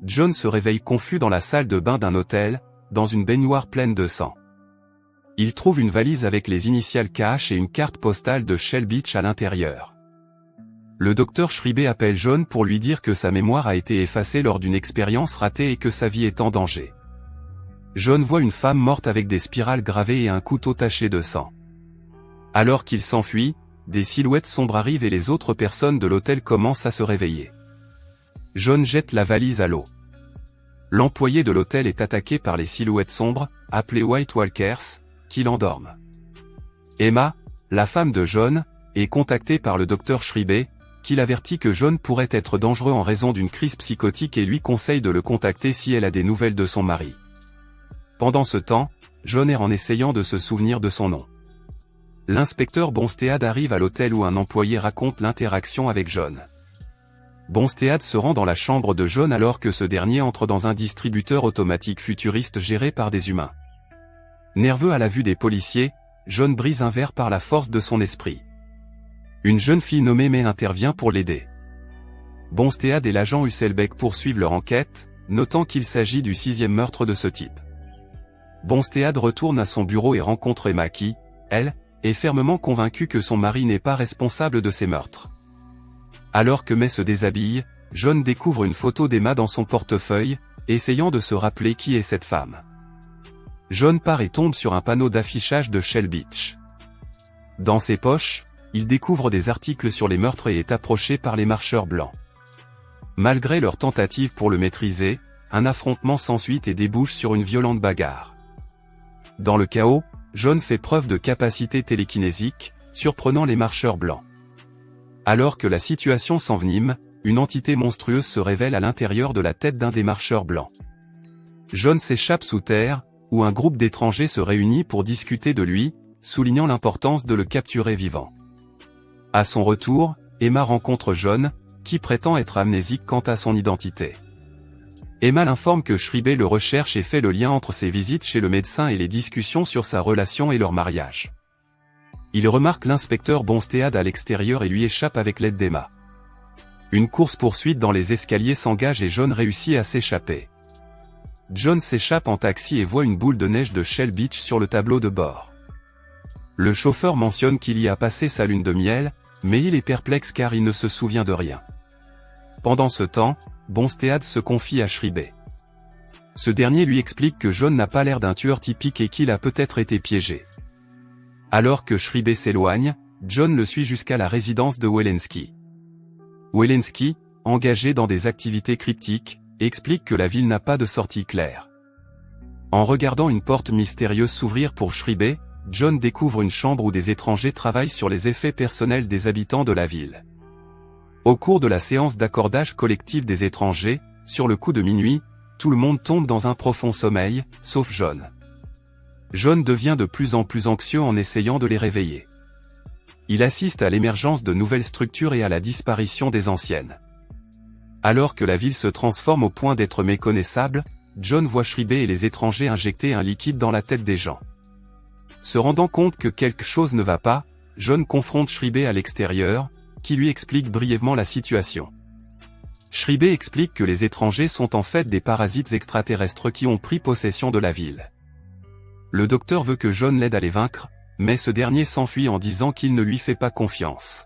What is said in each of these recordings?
John se réveille confus dans la salle de bain d'un hôtel, dans une baignoire pleine de sang. Il trouve une valise avec les initiales KH et une carte postale de Shell Beach à l'intérieur. Le docteur Schreiber appelle John pour lui dire que sa mémoire a été effacée lors d'une expérience ratée et que sa vie est en danger. John voit une femme morte avec des spirales gravées et un couteau taché de sang. Alors qu'il s'enfuit, des silhouettes sombres arrivent et les autres personnes de l'hôtel commencent à se réveiller. John jette la valise à l'eau. L'employé de l'hôtel est attaqué par les silhouettes sombres, appelées White Walkers, qui l'endorment. Emma, la femme de John, est contactée par le docteur Schreiber, qui l'avertit que John pourrait être dangereux en raison d'une crise psychotique et lui conseille de le contacter si elle a des nouvelles de son mari. Pendant ce temps, John erre en essayant de se souvenir de son nom. L'inspecteur Bonstead arrive à l'hôtel où un employé raconte l'interaction avec John. Bonstead se rend dans la chambre de John alors que ce dernier entre dans un distributeur automatique futuriste géré par des humains. Nerveux à la vue des policiers, John brise un verre par la force de son esprit. Une jeune fille nommée May intervient pour l'aider. Bonstead et l'agent Husselbeck poursuivent leur enquête, notant qu'il s'agit du 6e meurtre de ce type. Bonstead retourne à son bureau et rencontre Emma qui, elle, est fermement convaincue que son mari n'est pas responsable de ces meurtres. Alors que May se déshabille, John découvre une photo d'Emma dans son portefeuille, essayant de se rappeler qui est cette femme. John part et tombe sur un panneau d'affichage de Shell Beach. Dans ses poches, il découvre des articles sur les meurtres et est approché par les marcheurs blancs. Malgré leur tentative pour le maîtriser, un affrontement s'ensuit et débouche sur une violente bagarre. Dans le chaos, John fait preuve de capacité télékinésique, surprenant les marcheurs blancs. Alors que la situation s'envenime, une entité monstrueuse se révèle à l'intérieur de la tête d'un des marcheurs blancs. John s'échappe sous terre, où un groupe d'étrangers se réunit pour discuter de lui, soulignant l'importance de le capturer vivant. À son retour, Emma rencontre John, qui prétend être amnésique quant à son identité. Emma l'informe que Schreiber le recherche et fait le lien entre ses visites chez le médecin et les discussions sur sa relation et leur mariage. Il remarque l'inspecteur Bonstead à l'extérieur et lui échappe avec l'aide d'Emma. Une course-poursuite dans les escaliers s'engage et John réussit à s'échapper. John s'échappe en taxi et voit une boule de neige de Shell Beach sur le tableau de bord. Le chauffeur mentionne qu'il y a passé sa lune de miel, mais il est perplexe car il ne se souvient de rien. Pendant ce temps, Bonstead se confie à Schreiber. Ce dernier lui explique que John n'a pas l'air d'un tueur typique et qu'il a peut-être été piégé. Alors que Schreiber s'éloigne, John le suit jusqu'à la résidence de Welensky. Welensky, engagé dans des activités cryptiques, explique que la ville n'a pas de sortie claire. En regardant une porte mystérieuse s'ouvrir pour Schreiber, John découvre une chambre où des étrangers travaillent sur les effets personnels des habitants de la ville. Au cours de la séance d'accordage collectif des étrangers, sur le coup de minuit, tout le monde tombe dans un profond sommeil, sauf John. John devient de plus en plus anxieux en essayant de les réveiller. Il assiste à l'émergence de nouvelles structures et à la disparition des anciennes. Alors que la ville se transforme au point d'être méconnaissable, John voit Schreiber et les étrangers injecter un liquide dans la tête des gens. Se rendant compte que quelque chose ne va pas, John confronte Schreiber à l'extérieur, qui lui explique brièvement la situation. Schreiber explique que les étrangers sont en fait des parasites extraterrestres qui ont pris possession de la ville. Le docteur veut que John l'aide à les vaincre, mais ce dernier s'enfuit en disant qu'il ne lui fait pas confiance.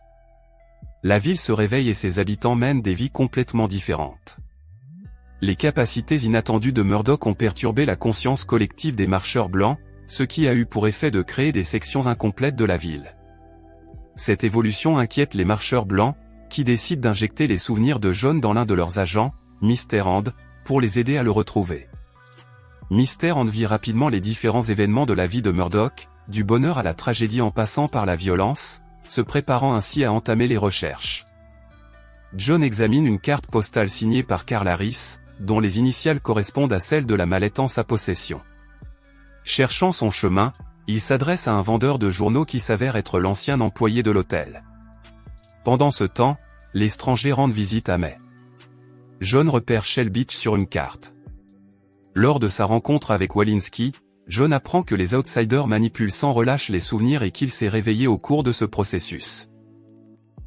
La ville se réveille et ses habitants mènent des vies complètement différentes. Les capacités inattendues de Murdoch ont perturbé la conscience collective des marcheurs blancs, ce qui a eu pour effet de créer des sections incomplètes de la ville. Cette évolution inquiète les marcheurs blancs, qui décident d'injecter les souvenirs de John dans l'un de leurs agents, Mr. Hand, pour les aider à le retrouver. Mr. Hand vit rapidement les différents événements de la vie de Murdoch, du bonheur à la tragédie en passant par la violence, se préparant ainsi à entamer les recherches. John examine une carte postale signée par Carl Harris, dont les initiales correspondent à celles de la mallette en sa possession. Cherchant son chemin, il s'adresse à un vendeur de journaux qui s'avère être l'ancien employé de l'hôtel. Pendant ce temps, l'étranger rend visite à May. John repère Shell Beach sur une carte. Lors de sa rencontre avec Walensky, John apprend que les outsiders manipulent sans relâche les souvenirs et qu'il s'est réveillé au cours de ce processus.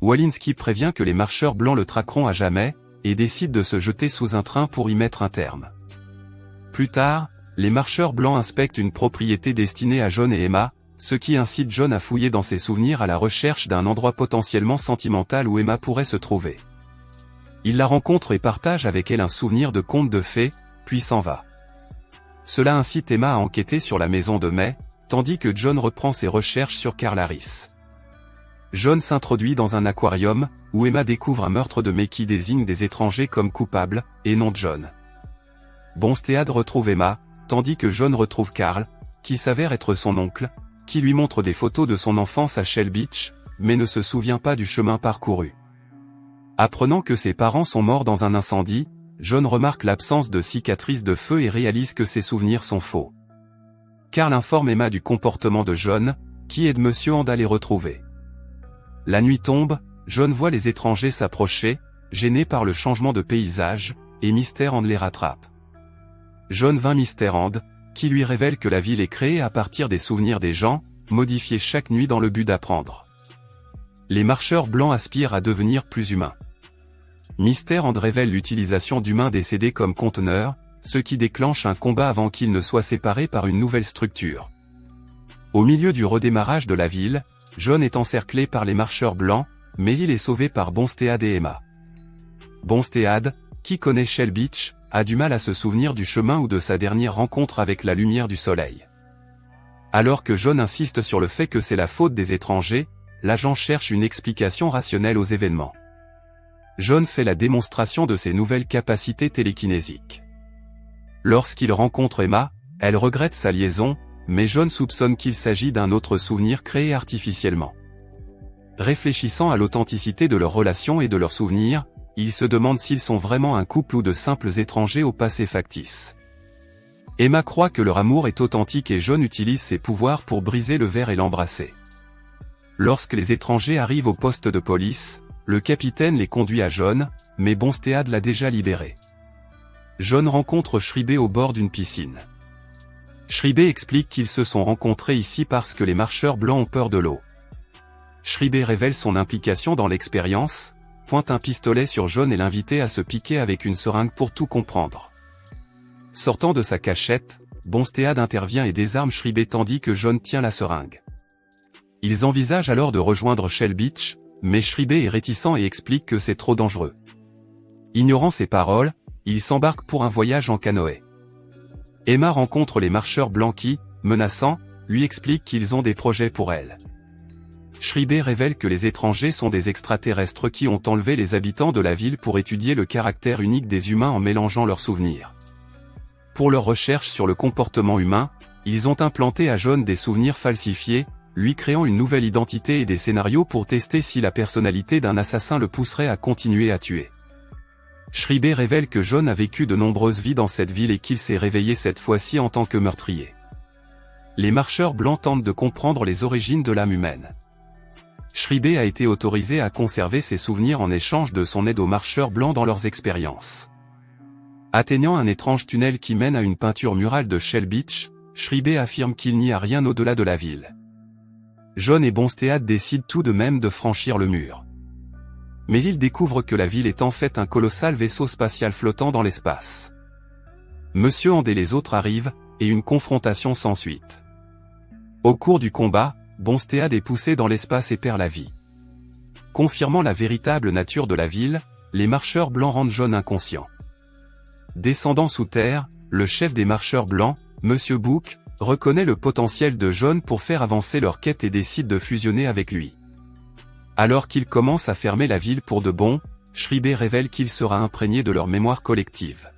Walensky prévient que les marcheurs blancs le traqueront à jamais, et décide de se jeter sous un train pour y mettre un terme. Plus tard, les marcheurs blancs inspectent une propriété destinée à John et Emma, ce qui incite John à fouiller dans ses souvenirs à la recherche d'un endroit potentiellement sentimental où Emma pourrait se trouver. Il la rencontre et partage avec elle un souvenir de conte de fées, puis s'en va. Cela incite Emma à enquêter sur la maison de May, tandis que John reprend ses recherches sur Carl Harris. John s'introduit dans un aquarium, où Emma découvre un meurtre de May qui désigne des étrangers comme coupables, et non John. Bonstead retrouve Emma, tandis que John retrouve Carl, qui s'avère être son oncle, qui lui montre des photos de son enfance à Shell Beach, mais ne se souvient pas du chemin parcouru. Apprenant que ses parents sont morts dans un incendie, John remarque l'absence de cicatrices de feu et réalise que ses souvenirs sont faux. Carl informe Emma du comportement de John, qui aide Monsieur Hand à les retrouver. La nuit tombe, John voit les étrangers s'approcher, gênés par le changement de paysage, et Mr. Hand les rattrape. John vainc Mr. Hand, qui lui révèle que la ville est créée à partir des souvenirs des gens, modifiés chaque nuit dans le but d'apprendre. Les marcheurs blancs aspirent à devenir plus humains. Mr. Hand révèle l'utilisation d'humains décédés comme conteneurs, ce qui déclenche un combat avant qu'ils ne soient séparés par une nouvelle structure. Au milieu du redémarrage de la ville, John est encerclé par les marcheurs blancs, mais il est sauvé par Bonstead et Emma. Bonstead, qui connaît Shell Beach, a du mal à se souvenir du chemin ou de sa dernière rencontre avec la lumière du soleil. Alors que John insiste sur le fait que c'est la faute des étrangers, l'agent cherche une explication rationnelle aux événements. John fait la démonstration de ses nouvelles capacités télékinésiques. Lorsqu'il rencontre Emma, elle regrette sa liaison, mais John soupçonne qu'il s'agit d'un autre souvenir créé artificiellement. Réfléchissant à l'authenticité de leur relation et de leurs souvenirs, il se demande s'ils sont vraiment un couple ou de simples étrangers au passé factice. Emma croit que leur amour est authentique et John utilise ses pouvoirs pour briser le verre et l'embrasser. Lorsque les étrangers arrivent au poste de police, le capitaine les conduit à John, mais Bonstead l'a déjà libéré. John rencontre Schreiber au bord d'une piscine. Schreiber explique qu'ils se sont rencontrés ici parce que les marcheurs blancs ont peur de l'eau. Schreiber révèle son implication dans l'expérience, pointe un pistolet sur John et l'invite à se piquer avec une seringue pour tout comprendre. Sortant de sa cachette, Bonstead intervient et désarme Schreiber tandis que John tient la seringue. Ils envisagent alors de rejoindre Shell Beach, mais Schreiber est réticent et explique que c'est trop dangereux. Ignorant ses paroles, il s'embarque pour un voyage en canoë. Emma rencontre les marcheurs blancs qui, menaçants, lui expliquent qu'ils ont des projets pour elle. Schreiber révèle que les étrangers sont des extraterrestres qui ont enlevé les habitants de la ville pour étudier le caractère unique des humains en mélangeant leurs souvenirs. Pour leurs recherches sur le comportement humain, ils ont implanté à John des souvenirs falsifiés, lui créant une nouvelle identité et des scénarios pour tester si la personnalité d'un assassin le pousserait à continuer à tuer. Schreiber révèle que John a vécu de nombreuses vies dans cette ville et qu'il s'est réveillé cette fois-ci en tant que meurtrier. Les marcheurs blancs tentent de comprendre les origines de l'âme humaine. Schreiber a été autorisé à conserver ses souvenirs en échange de son aide aux marcheurs blancs dans leurs expériences. Atteignant un étrange tunnel qui mène à une peinture murale de Shell Beach, Schreiber affirme qu'il n'y a rien au-delà de la ville. John et Bonstead décident tout de même de franchir le mur. Mais ils découvrent que la ville est en fait un colossal vaisseau spatial flottant dans l'espace. Monsieur Hand et les autres arrivent, et une confrontation s'ensuit. Au cours du combat, Bonstead est poussé dans l'espace et perd la vie. Confirmant la véritable nature de la ville, les marcheurs blancs rendent John inconscient. Descendant sous terre, le chef des marcheurs blancs, Monsieur Book, reconnaît le potentiel de John pour faire avancer leur quête et décide de fusionner avec lui. Alors qu'ils commencent à fermer la ville pour de bon, Schreiber révèle qu'il sera imprégné de leur mémoire collective.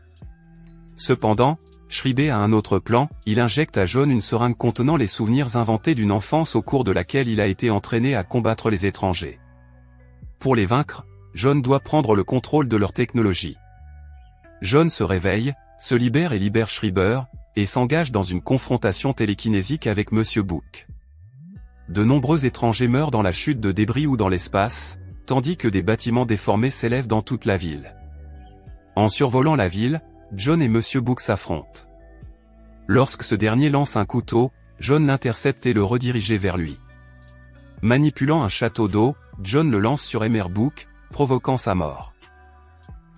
Cependant, Schreiber a un autre plan, il injecte à John une seringue contenant les souvenirs inventés d'une enfance au cours de laquelle il a été entraîné à combattre les étrangers. Pour les vaincre, John doit prendre le contrôle de leur technologie. John se réveille, se libère et libère Schreiber, et s'engage dans une confrontation télékinésique avec Monsieur Book. De nombreux étrangers meurent dans la chute de débris ou dans l'espace, tandis que des bâtiments déformés s'élèvent dans toute la ville. En survolant la ville, John et Monsieur Book s'affrontent. Lorsque ce dernier lance un couteau, John l'intercepte et le redirige vers lui. Manipulant un château d'eau, John le lance sur Book, provoquant sa mort.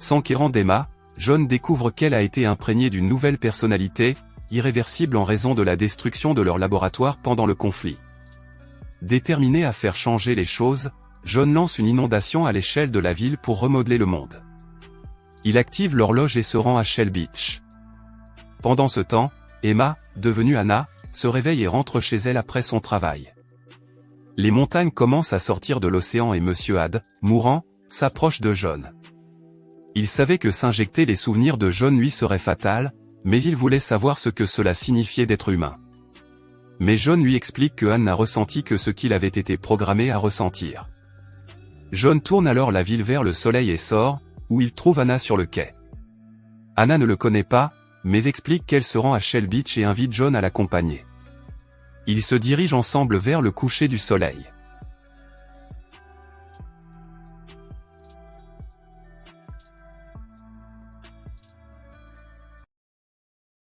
S'enquérant d'Emma, John découvre qu'elle a été imprégnée d'une nouvelle personnalité, irréversible en raison de la destruction de leur laboratoire pendant le conflit. Déterminé à faire changer les choses, John lance une inondation à l'échelle de la ville pour remodeler le monde. Il active l'horloge et se rend à Shell Beach. Pendant ce temps, Emma, devenue Anna, se réveille et rentre chez elle après son travail. Les montagnes commencent à sortir de l'océan et Monsieur Had, mourant, s'approche de John. Il savait que s'injecter les souvenirs de John lui serait fatal, mais il voulait savoir ce que cela signifiait d'être humain. Mais John lui explique que Anne n'a ressenti que ce qu'il avait été programmé à ressentir. John tourne alors la ville vers le soleil et sort, où il trouve Anna sur le quai. Anna ne le connaît pas, mais explique qu'elle se rend à Shell Beach et invite John à l'accompagner. Ils se dirigent ensemble vers le coucher du soleil.